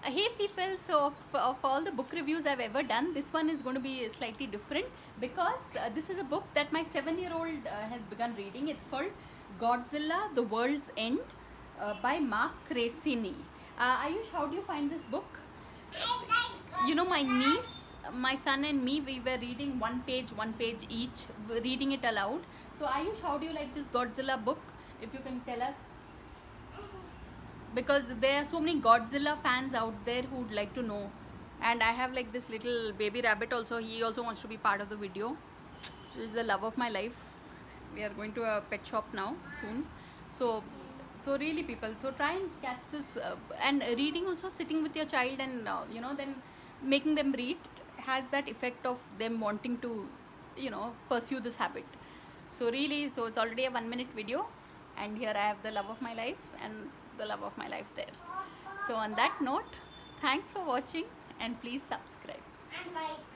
Hey people, so of all the book reviews I've ever done, this one is going to be slightly different because this is a book that my 7-year-old has begun reading. It's called Godzilla: The World's End by Mark Cressini. Ayush, how do you find this book? You know, my niece, my son and me, we were reading one page each, reading it aloud. So Ayush, how do you like this Godzilla book? If you can tell us, because there are so many Godzilla fans out there who would like to know. And I have like this little baby rabbit also. He also wants to be part of the video. This is the love of my life. We are going to a pet shop now soon. So really people, so try and catch this and reading also, sitting with your child and then making them read has that effect of them wanting to pursue this habit. So really, so it's already a 1 minute video, and here I have the love of my life and the love of my life there. So on that note, thanks for watching and please subscribe and like.